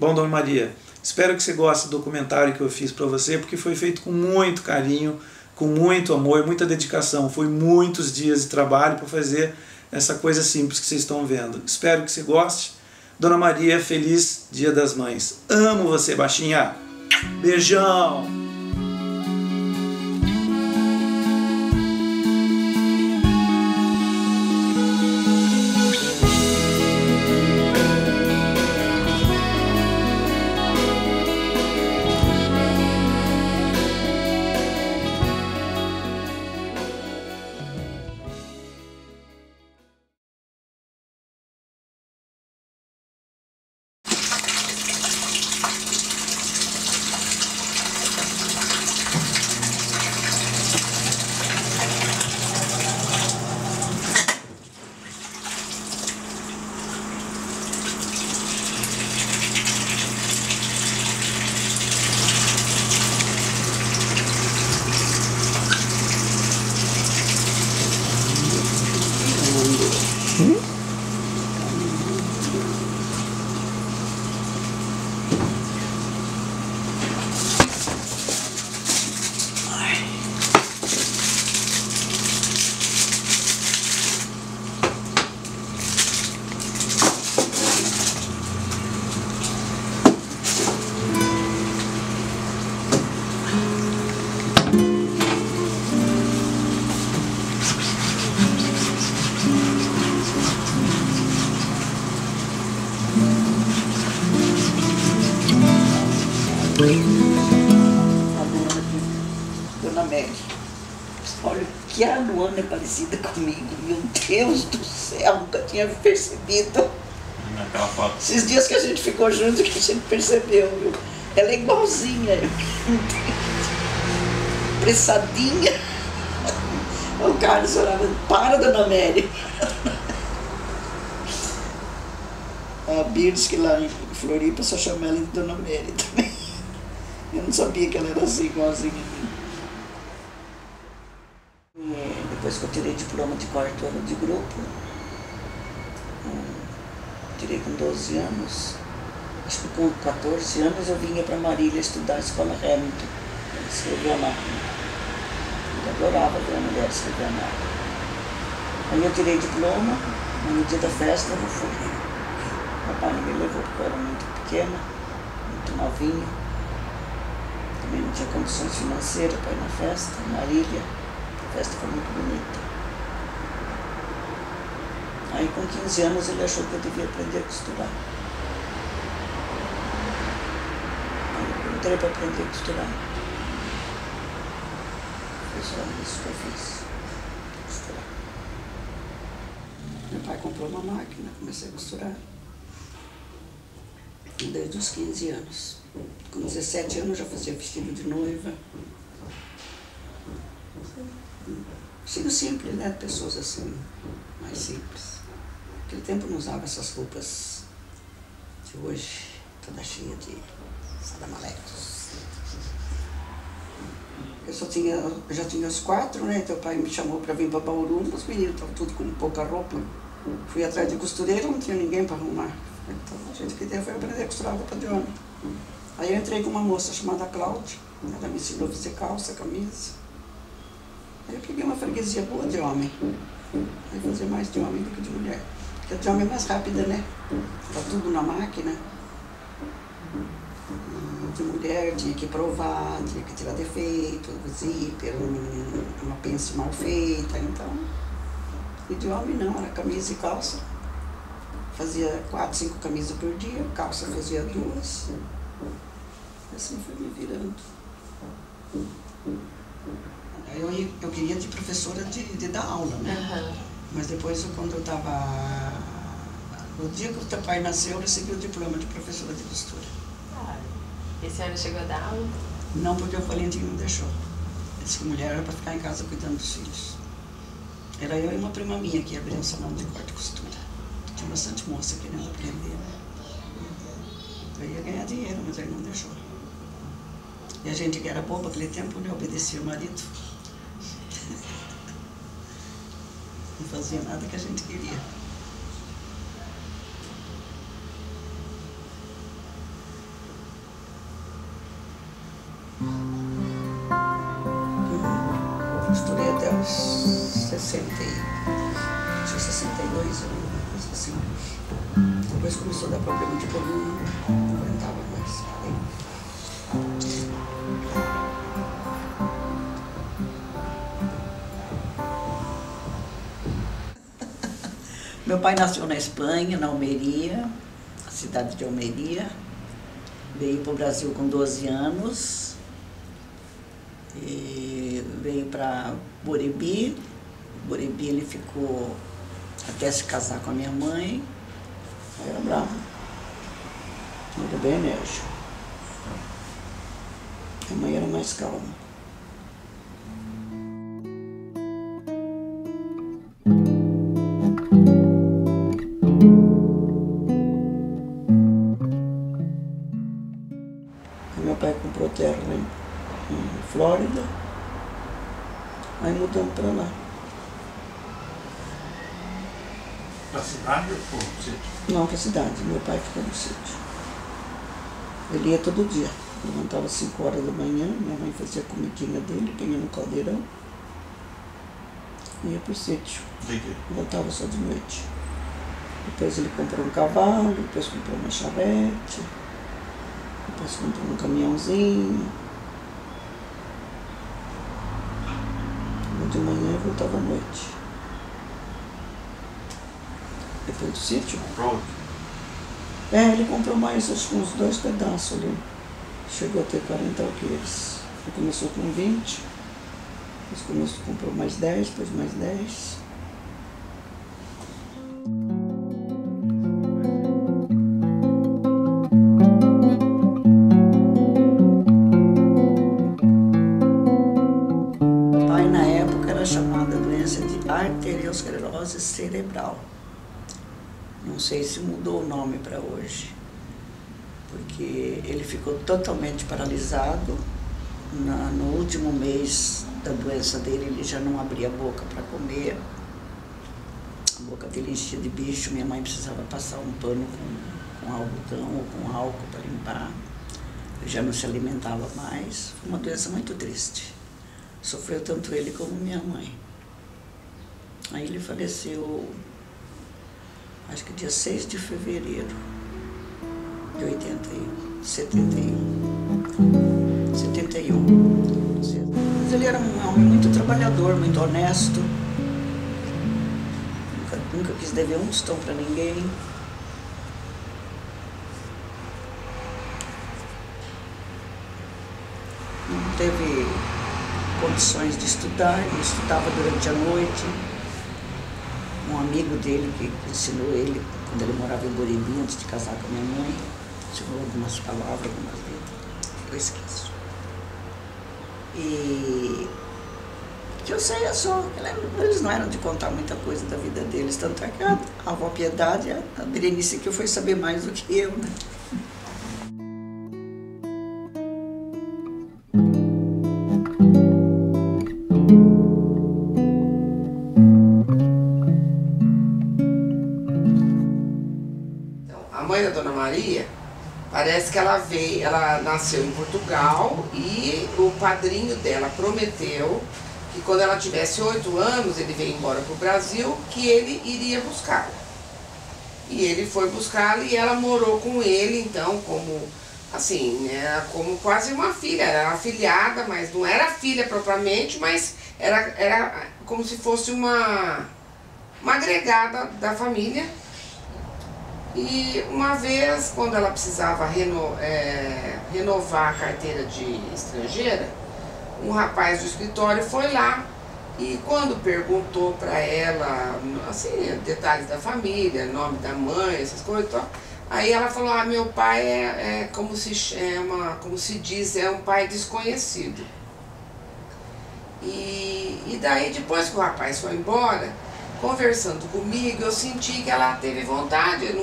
Bom, Dona Maria, espero que você goste do documentário que eu fiz para você, porque foi feito com muito carinho, com muito amor, muita dedicação. Foi muitos dias de trabalho para fazer essa coisa simples que vocês estão vendo. Espero que você goste. Dona Maria, feliz Dia das Mães. Amo você, baixinha. Beijão. Dona Mary, olha que a Luana é parecida comigo, meu Deus do céu, nunca tinha percebido. Naquela foto. Esses dias que a gente ficou junto que a gente percebeu, viu? Ela é igualzinha, pressadinha. O Carlos orava, para, Dona Mary. A Birds, que lá em Floripa só chama ela de Dona Mary também. Eu não sabia que ela era assim, igualzinha a mim. Depois que eu tirei diploma de 4º ano de grupo, tirei com 12 anos, acho que com 14 anos eu vinha para Marília estudar a escola Hamilton, escrever a máquina. Eu adorava ver a mulher escrever a máquina. Aí eu tirei diploma, mas no dia da festa eu não fui. Meu pai não me levou porque eu era muito pequena, muito novinha. Também não tinha condições financeiras para ir na festa, em Marília. A festa foi muito bonita. Aí com 15 anos ele achou que eu devia aprender a costurar. Aí eu entrei para aprender a costurar. Foi só isso que eu fiz. Costurar. Meu pai comprou uma máquina, comecei a costurar. Desde os 15 anos. Com 17 anos eu já fazia vestido de noiva. Vestido simples, né? Pessoas assim, mais simples. Naquele tempo não usava essas roupas de hoje, toda cheia de salamalecos. Eu já tinha os 4, né? Então o pai me chamou para vir para Bauru, os meninos estavam tudo com pouca roupa. Fui atrás de costureira, não tinha ninguém para arrumar. Então a gente que foi aprender a costurar roupa de homem. Aí eu entrei com uma moça chamada Cláudia, ela me ensinou a fazer calça, camisa. Aí eu peguei uma freguesia boa de homem. Aí fazia mais de homem do que de mulher. Porque a de homem é mais rápida, né? Tá tudo na máquina. De mulher tinha que provar, tinha que tirar defeito, zíper, uma pence mal feita, então. E de homem não, era camisa e calça. Fazia 4, 5 camisas por dia, calça fazia 2. Assim foi me virando. Eu queria de professora de dar aula, né? Uhum. Mas depois, quando eu estava... No dia que o teu pai nasceu, eu recebi o diploma de professora de costura. E a senhora chegou a dar aula? Não, porque o Valentim não deixou. Ele disse que mulher era para ficar em casa cuidando dos filhos. Era eu e uma prima minha que abriu um salão de corte e costura. Tinha bastante moça querendo aprender. Eu ia ganhar dinheiro, mas ele não deixou. E a gente que era boba naquele tempo, né, obedecia o marido. Não fazia nada que a gente queria. Costurei até os 62 anos, assim. Depois começou a dar problema de coluna, não aguentava mais. Meu pai nasceu na Espanha, na Almeria, na cidade de Almeria. Veio para o Brasil com 12 anos. E veio para Borebi. Borebi ele ficou até se casar com a minha mãe. Aí era bravo. Era bem enérgico. A mãe era mais calma. Meu pai comprou terra lá em Flórida, aí mudamos para lá. Para a cidade ou para o sítio? Não, para a cidade, meu pai ficou no sítio. Ele ia todo dia, levantava às 5 horas da manhã, minha mãe fazia a comidinha dele, punha no caldeirão, ia para o sítio, voltava só de noite. Depois ele comprou um cavalo, depois comprou uma charrete, depois comprou um caminhãozinho. De manhã e voltava à noite. Depois do sítio? Pronto. Ele comprou mais acho que uns 2 pedaços ali. Chegou a ter 40 alqueires. Ele começou com 20, depois comprou mais 10, depois mais 10. Arteriosclerose cerebral. Não sei se mudou o nome para hoje, porque ele ficou totalmente paralisado. No último mês da doença dele, ele já não abria a boca para comer. A boca dele enchia de bicho, minha mãe precisava passar um pano com algodão ou com álcool para limpar. Ele já não se alimentava mais. Foi uma doença muito triste. Sofreu tanto ele como minha mãe. Aí ele faleceu, acho que dia 6 de fevereiro de 71. Mas ele era um homem muito trabalhador, muito honesto. Nunca quis dever um tostão para ninguém. Não teve condições de estudar, ele estudava durante a noite. Um amigo dele que ensinou ele, quando ele morava em Borebi, antes de casar com a minha mãe, ensinou algumas palavras, algumas letras, eu esqueço. E que eu sei, eles não eram de contar muita coisa da vida deles, tanto é que a avó Piedade, a Berenice que foi saber mais do que eu, né? Parece que ela nasceu em Portugal e o padrinho dela prometeu que quando ela tivesse 8 anos, ele veio embora para o Brasil, que ele iria buscá-la. E ele foi buscá-la e ela morou com ele, então, como, assim, era como quase uma filha, era afilhada, mas não era filha propriamente, mas era como se fosse uma agregada da família. E uma vez, quando ela precisava renovar a carteira de estrangeira, um rapaz do escritório foi lá e quando perguntou para ela, assim, detalhes da família, nome da mãe, essas coisas, aí ela falou, meu pai como se diz, é um pai desconhecido. E daí, depois que o rapaz foi embora, conversando comigo, eu senti que ela teve vontade, eu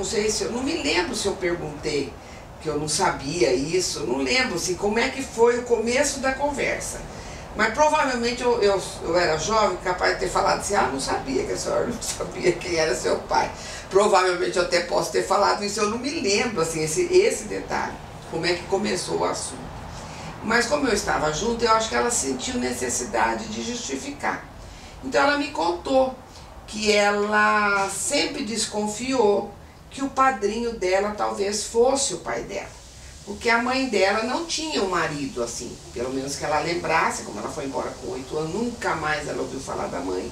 não me lembro se eu perguntei, que eu não sabia isso, não lembro assim, como é que foi o começo da conversa. Mas provavelmente eu era jovem, capaz de ter falado assim, não sabia que a senhora não sabia quem era seu pai. Provavelmente eu até posso ter falado isso, eu não me lembro assim, esse detalhe, como é que começou o assunto. Mas como eu estava junto, eu acho que ela sentiu necessidade de justificar. Então ela me contou que ela sempre desconfiou que o padrinho dela talvez fosse o pai dela. Porque a mãe dela não tinha um marido assim, pelo menos que ela lembrasse, como ela foi embora com 8 anos, nunca mais ela ouviu falar da mãe.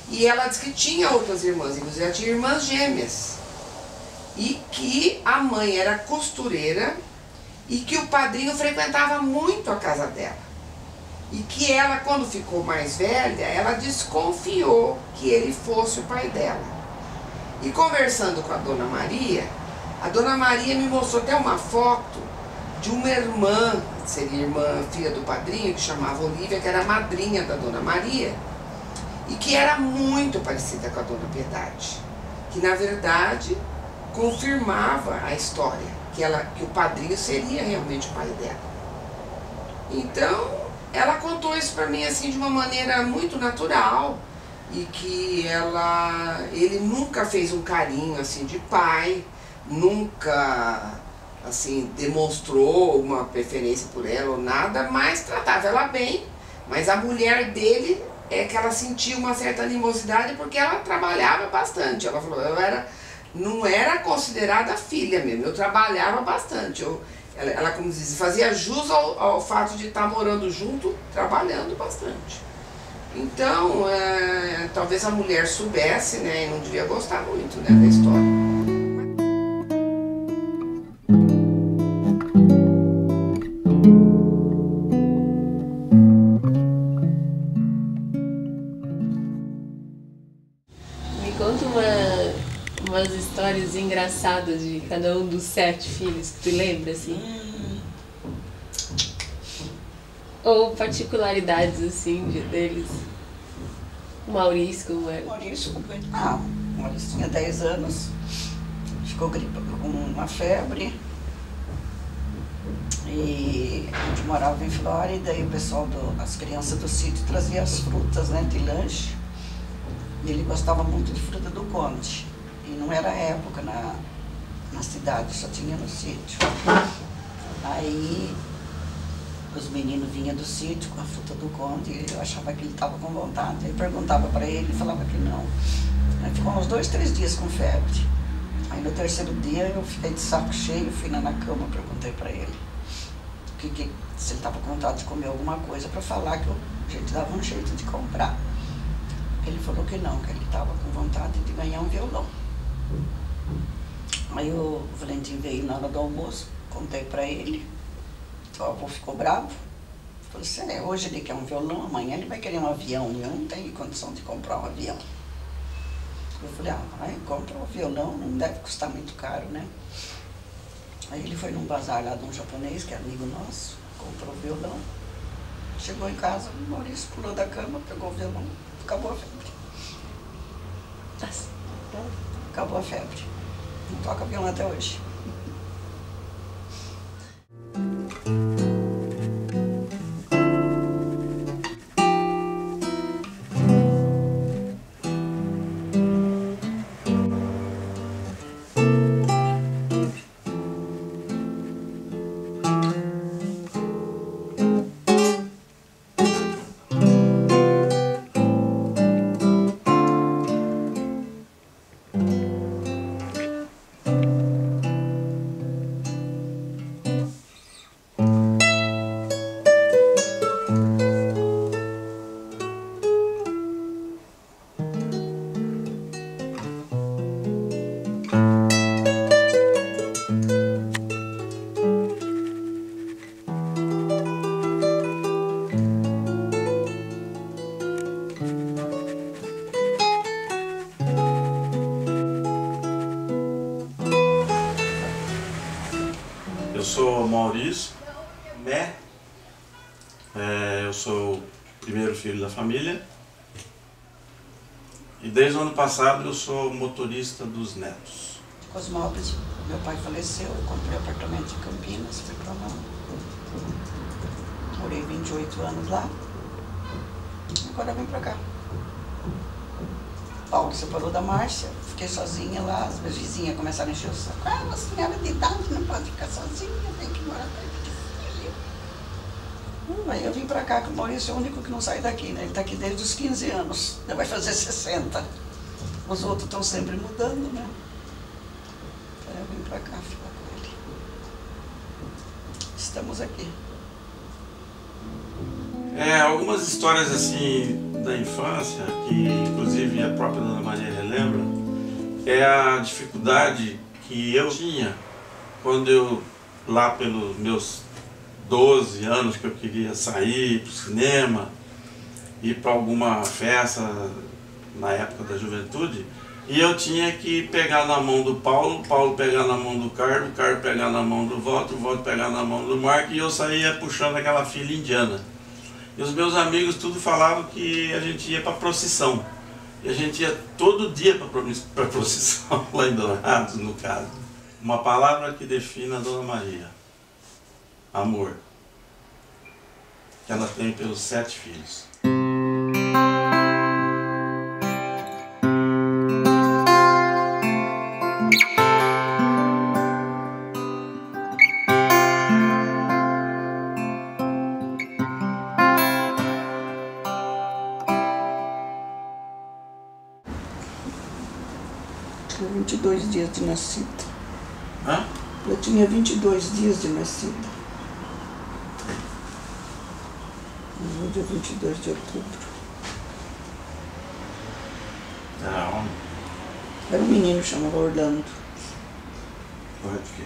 E ela disse que tinha outras irmãs, inclusive ela tinha irmãs gêmeas. E que a mãe era costureira e que o padrinho frequentava muito a casa dela. E que ela, quando ficou mais velha, ela desconfiou que ele fosse o pai dela. E conversando com a Dona Maria me mostrou até uma foto de uma irmã, seria irmã, filha do padrinho, que chamava Olívia, que era a madrinha da Dona Maria, e que era muito parecida com a Dona Piedade, que na verdade confirmava a história, que o padrinho seria realmente o pai dela. Então, ela contou isso para mim assim de uma maneira muito natural, e que ele nunca fez um carinho assim de pai, nunca assim demonstrou uma preferência por ela ou nada, mas tratava ela bem. Mas a mulher dele é que ela sentia uma certa animosidade porque ela trabalhava bastante. Ela falou, não era considerada filha mesmo, eu trabalhava bastante. Ela, como diz, fazia jus ao fato de estar morando junto, trabalhando bastante. Então, talvez a mulher soubesse, né, e não devia gostar muito, né, da história. Me conta umas histórias engraçadas de cada um dos 7 filhos que tu lembra, assim? Ou particularidades, assim, deles? O Maurício, como era? O Maurício tinha 10 anos, ficou com uma febre, e a gente morava em Flórida, e o pessoal, as crianças do sítio traziam as frutas, né, de lanche, e ele gostava muito de fruta do Conde, e não era época na cidade, só tinha no sítio. Aí os meninos vinham do sítio com a fruta do Conde, e eu achava que ele estava com vontade. Eu perguntava para ele, ele falava que não. Aí ficou uns 2, 3 dias com febre. Aí no 3º dia eu fiquei de saco cheio, fui na cama, perguntei para ele se ele estava com vontade de comer alguma coisa, para falar que a gente dava um jeito de comprar. Ele falou que não, que ele estava com vontade de ganhar um violão. Aí o Valentim veio na hora do almoço, contei para ele. O avô ficou bravo, falou assim, hoje ele quer um violão, amanhã ele vai querer um avião, eu não tenho condição de comprar um avião. Eu falei, vai, compra um violão, não deve custar muito caro, né? Aí ele foi num bazar lá de um japonês, que é amigo nosso, comprou o violão. Chegou em casa, o Maurício pulou da cama, pegou o violão, acabou a febre. Acabou a febre. Não toca violão até hoje. Eu sou Maurício, né? Eu sou o primeiro filho da família e desde o ano passado eu sou motorista dos netos. Cosmópolis, meu pai faleceu, eu comprei apartamento em Campinas, fui pra lá. Morei 28 anos lá, agora vim pra cá. Paulo separou da Márcia, fiquei sozinha lá, as minhas vizinhas começaram a encher o saco. Uma senhora de idade não pode ficar sozinha, tem que morar perto de filho. Aí eu vim pra cá, que o Maurício é o único que não sai daqui, né? Ele tá aqui desde os 15 anos, já vai fazer 60. Os outros estão sempre mudando, né? Aí eu vim pra cá ficar com ele. Estamos aqui. Algumas histórias assim da infância, que inclusive a própria Dona Maria relembra, é a dificuldade que eu tinha quando eu, lá pelos meus 12 anos, que eu queria sair para o cinema, ir para alguma festa na época da juventude, e eu tinha que pegar na mão do Paulo, o Paulo pegar na mão do Carlos, o Carlos pegar na mão do Walter, o Walter pegar na mão do Marco, e eu saía puxando aquela fila indiana. E os meus amigos tudo falavam que a gente ia para procissão. E a gente ia todo dia para procissão, lá em Dourados, no caso. Uma palavra que define a Dona Maria: amor. Que ela tem pelos 7 filhos. Tinha 22 dias de nascida. Hã? Eu tinha 22 dias de nascida. No dia 22 de outubro. Era homem? Era um menino, chamava Orlando. Foi de quê?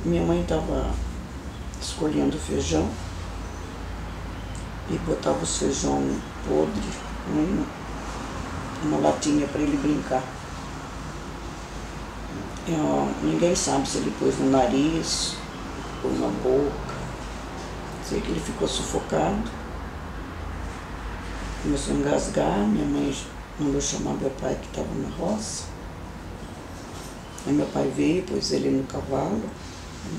Minha mãe estava escolhendo feijão e botava os feijão podre numa latinha para ele brincar. Ninguém sabe se ele pôs no nariz ou na boca. Sei que ele ficou sufocado, começou a engasgar. Minha mãe mandou chamar meu pai, que estava na roça. Aí meu pai veio, pôs ele no cavalo.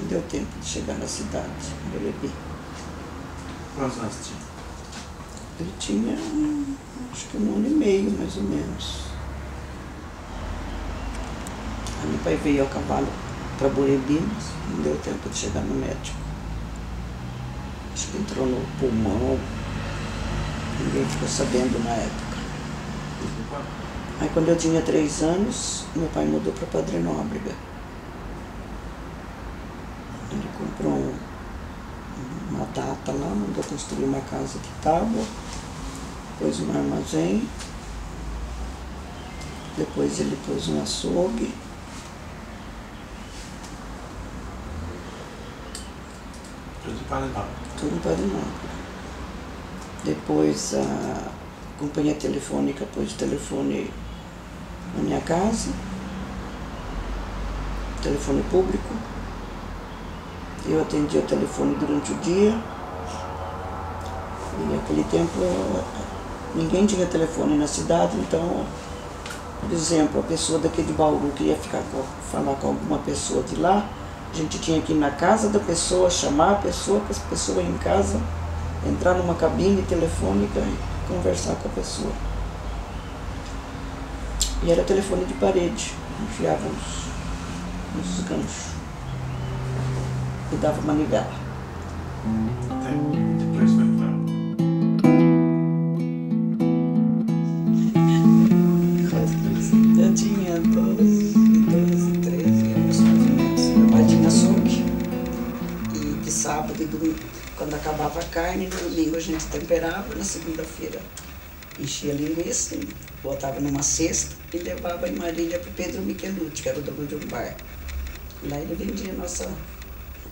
Não deu tempo de chegar na cidade, no bebê. Quantos anos tinha? Ele tinha, acho que 1 ano e meio, mais ou menos. Aí meu pai veio ao cavalo para Borebinas, não deu tempo de chegar no médico. Acho que entrou no pulmão, ninguém ficou sabendo na época. Aí quando eu tinha 3 anos, meu pai mudou para Padre Nóbrega. Ele comprou uma data lá, mandou construir uma casa de tábua, pôs um armazém, depois ele pôs um açougue. Tudo para nada. Tudo Padre Nóbrega. Depois a companhia telefônica pôs o telefone na minha casa, telefone público. Eu atendia o telefone durante o dia. E naquele tempo ninguém tinha telefone na cidade, então, por exemplo, a pessoa daqui de Bauru queria falar com alguma pessoa de lá, a gente tinha que ir na casa da pessoa, chamar a pessoa, para a pessoa em casa, entrar numa cabine telefônica e conversar com a pessoa. E era telefone de parede, enfiava nos ganchos e dava manivela. Depois vai entrar. Eu tinha 12, 13 anos mais ou menos. Meu pai tinha açougue. E de sábado e domingo, quando acabava a carne, no domingo a gente temperava, na segunda-feira enchia a linguiça, botava numa cesta e levava em Marília para o Pedro Michelucci, que era o dono de um bar. Lá ele vendia a nossa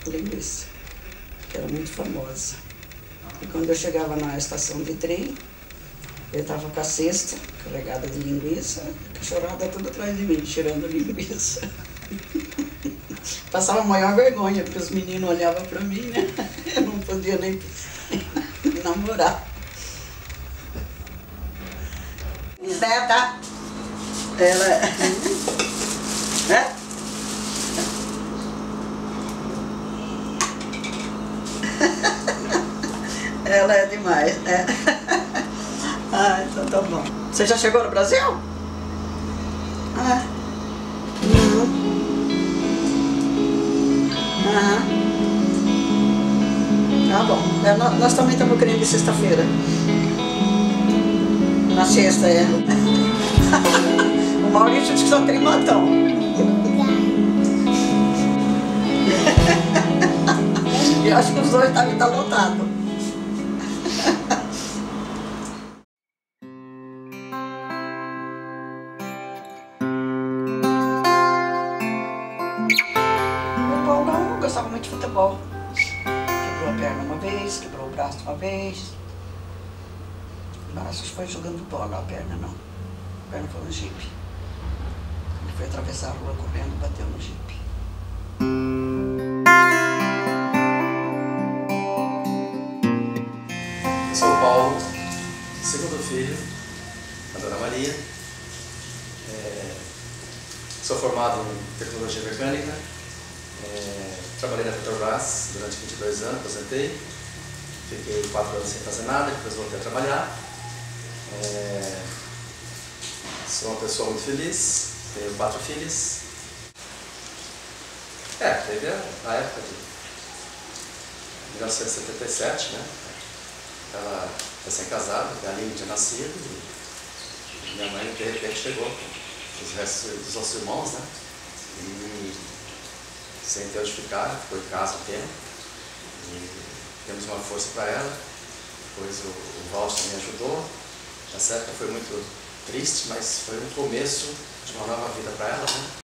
linguiça, que era muito famosa. E quando eu chegava na estação de trem, eu estava com a cesta carregada de linguiça, a cachorrada toda atrás de mim, tirando linguiça. Passava a maior vergonha, porque os meninos olhavam para mim, né? Eu não podia nem namorar. Bisneta, ela é? Ela é demais, né? Ah, então tá bom. Você já chegou no Brasil? Ah. Aham. Tá bom. Nós também estamos querendo ir sexta-feira. Na sexta, é. O Maurício disse que só tem matão. Eu acho que os dois devem estar lotados. O Paulo não gostava muito de futebol. Quebrou a perna uma vez, quebrou o braço uma vez. Mas foi jogando bola, a perna não. A perna foi no jipe. Ele foi atravessar a rua correndo e bateu no jipe. Eu sou o Paulo, segundo filho da Dona Maria. Sou formado em tecnologia mecânica. Trabalhei na Petrobras durante 22 anos, aposentei. Fiquei 4 anos sem fazer nada, depois voltei a trabalhar. Sou uma pessoa muito feliz, tenho 4 filhos. Teve a época de 1977, né? Estava recém-casada, a Aline tinha nascido e minha mãe de repente chegou com os restos dos nossos irmãos, né? E sem ter onde ficar, ficou em casa um tempo. E temos uma força para ela. Depois o Walter me ajudou. Essa época foi muito triste, mas foi um começo de uma nova vida para ela, né?